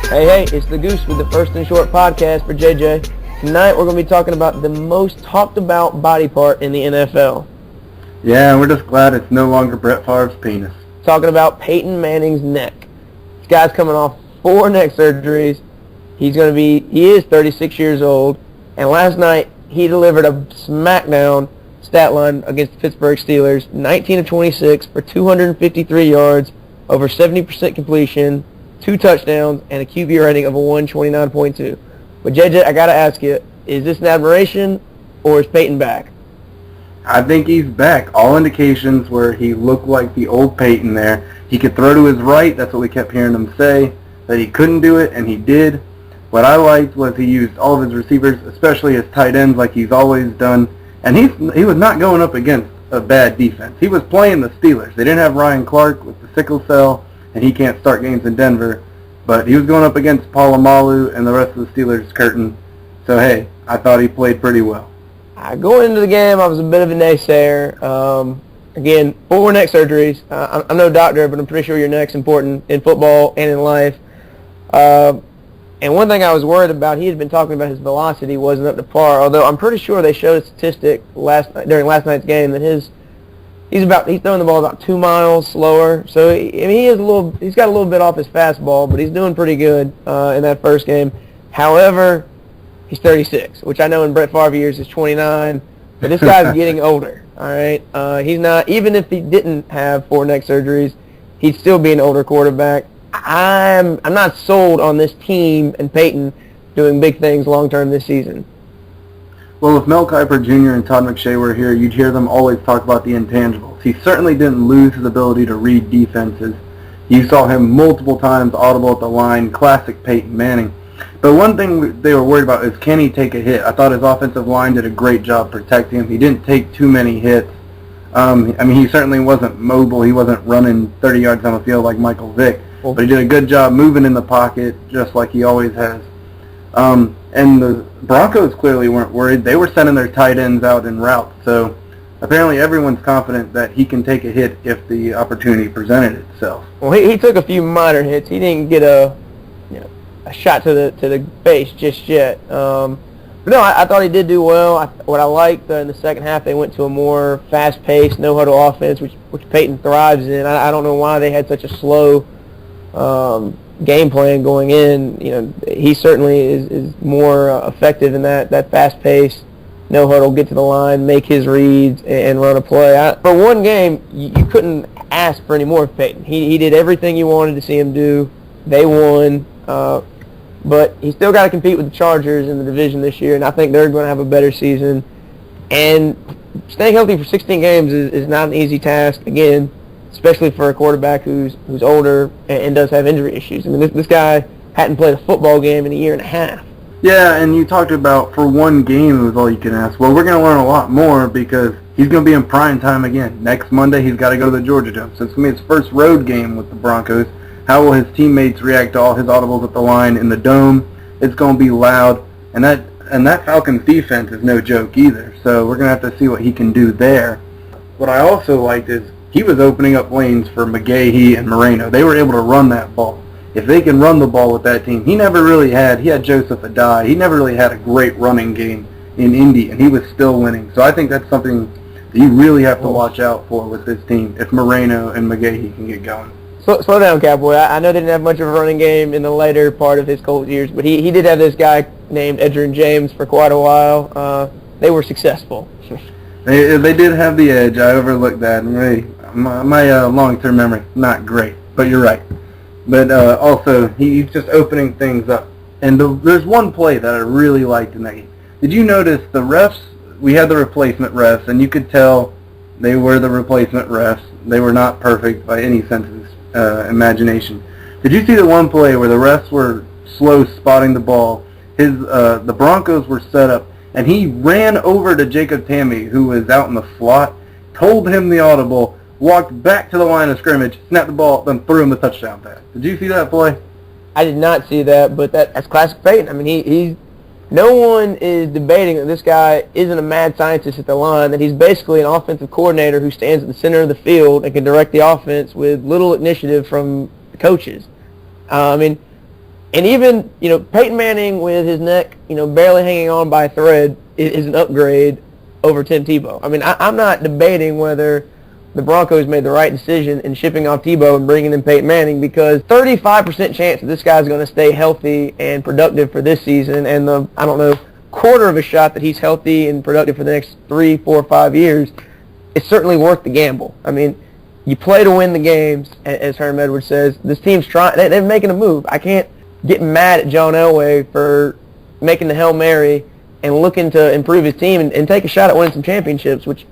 Hey, it's the Goose with the First and Short podcast for JJ. Tonight we're going to be talking about the most talked about body part in the NFL. Yeah, and we're just glad it's no longer Brett Favre's penis. Talking about Peyton Manning's neck. This guy's coming off 4 neck surgeries. He is 36 years old, and last night he delivered a smackdown stat line against the Pittsburgh Steelers, 19 of 26 for 253 yards, over 70% completion, 2 touchdowns, and a QB rating of a 129.2. But JJ, I got to ask you, is this an admiration or is Peyton back? I think he's back. All indications were he looked like the old Peyton there. He could throw to his right. That's what we kept hearing him say, that he couldn't do it, and he did. What I liked was he used all of his receivers, especially his tight ends, like he's always done. And he was not going up against a bad defense. He was playing the Steelers. They didn't have Ryan Clark with the sickle cell, and he can't start games in Denver. But he was going up against Polamalu and the rest of the Steelers curtain. So, hey, I thought he played pretty well. Going into the game, I was a bit of a naysayer. Again, 4 neck surgeries. I'm no doctor, but I'm pretty sure your neck's important in football and in life. And one thing I was worried about, he had been talking about his velocity wasn't up to par, although I'm pretty sure they showed a statistic during last night's game that he's throwing the ball about 2 miles slower. So he's got a little bit off his fastball, but he's doing pretty good in that first game. However, he's 36, which I know in Brett Favre years is 29, but this guy's getting older. All right, he's not, even if he didn't have 4 neck surgeries, he'd still be an older quarterback. I'm not sold on this team and Peyton doing big things long term this season. Well, if Mel Kiper Jr. and Todd McShay were here, you'd hear them always talk about the intangibles. He certainly didn't lose his ability to read defenses. You saw him multiple times audible at the line, classic Peyton Manning. But one thing they were worried about is, can he take a hit? I thought his offensive line did a great job protecting him. He didn't take too many hits. He certainly wasn't mobile. He wasn't running 30 yards down the field like Michael Vick. But he did a good job moving in the pocket, just like he always has. And the Broncos clearly weren't worried. They were sending their tight ends out in routes. So apparently everyone's confident that he can take a hit if the opportunity presented itself. Well, he took a few minor hits. He didn't get a shot to the face just yet. But no, I thought he did do well. What I liked in the second half, they went to a more fast-paced, no-huddle offense, which Peyton thrives in. I don't know why they had such a slow game plan going in. He certainly is more effective in that fast-paced, no-huddle, get to the line, make his reads, and run a play. For one game, you couldn't ask for any more of Peyton. He did everything you wanted to see him do. They won. But he's still got to compete with the Chargers in the division this year, and I think they're going to have a better season. And staying healthy for 16 games is not an easy task, again, especially for a quarterback who's older and does have injury issues. I mean, this guy hadn't played a football game in a year and a half. Yeah, and you talked about for one game it was all you can ask. Well, we're going to learn a lot more because he's going to be in prime time again. Next Monday, he's got to go to the Georgia Dome. So it's going to be his first road game with the Broncos. How will his teammates react to all his audibles at the line in the Dome? It's going to be loud, and that Falcons defense is no joke either. So we're going to have to see what he can do there. What I also liked is he was opening up lanes for McGahee and Moreno. They were able to run that ball. If they can run the ball with that team, he had Joseph Adai. He never really had a great running game in Indy, and he was still winning. So I think that's something that you really have to watch out for with this team if Moreno and McGahee can get going. Slow down, Cowboy. I know they didn't have much of a running game in the later part of his Colts years, but he did have this guy named Edgerrin James for quite a while. They were successful. They did have the edge. I overlooked that. My long-term memory, not great, but you're right. But also, he's just opening things up. And there's one play that I really liked in that game. Did you notice the refs? We had the replacement refs, and you could tell they were the replacement refs. They were not perfect by any sense of imagination. Did you see the one play where the refs were slow spotting the ball? The Broncos were set up, and he ran over to Jacob Tamme, who was out in the slot, told him the audible, walked back to the line of scrimmage, snapped the ball, then threw him the touchdown pass. Did you see that play? I did not see that, but that's classic Peyton. I mean, no one is debating that this guy isn't a mad scientist at the line, that he's basically an offensive coordinator who stands at the center of the field and can direct the offense with little initiative from the coaches. And even, Peyton Manning with his neck, barely hanging on by a thread is an upgrade over Tim Tebow. I mean, I'm not debating whether the Broncos made the right decision in shipping off Tebow and bringing in Peyton Manning, because 35% chance that this guy's going to stay healthy and productive for this season, and quarter of a shot that he's healthy and productive for the next 3, 4, 5 years, it's certainly worth the gamble. I mean, you play to win the games, as Herm Edwards says. This team's trying; they're making a move. I can't get mad at John Elway for making the Hail Mary and looking to improve his team and take a shot at winning some championships, which,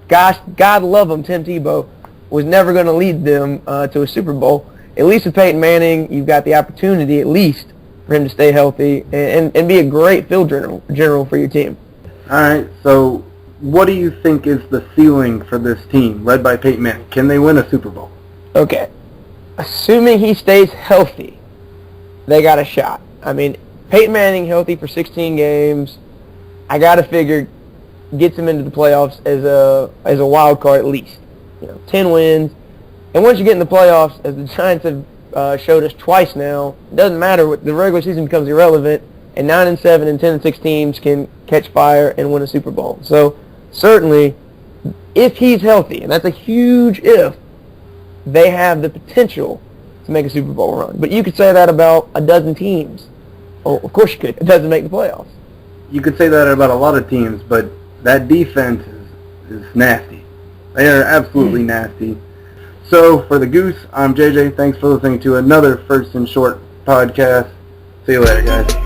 gosh, God love him, Tim Tebow was never going to lead them to a Super Bowl. At least with Peyton Manning, you've got the opportunity, at least, for him to stay healthy and be a great field general for your team. All right, so what do you think is the ceiling for this team, led by Peyton Manning? Can they win a Super Bowl? Okay. Assuming he stays healthy, they got a shot. I mean, Peyton Manning healthy for 16 games, I got to figure gets him into the playoffs as a wild card at least. 10 wins. And once you get in the playoffs, as the Giants have showed us twice now, it doesn't matter. The regular season becomes irrelevant, and 9-7 and 10-6 teams can catch fire and win a Super Bowl. So certainly, if he's healthy, and that's a huge if, they have the potential to make a Super Bowl run. But you could say that about a dozen teams. Oh, of course you could. It doesn't make the playoffs. You could say that about a lot of teams, but that defense is nasty. They are absolutely nasty. So, for the Goose, I'm JJ. Thanks for listening to another First and Short podcast. See you later, guys.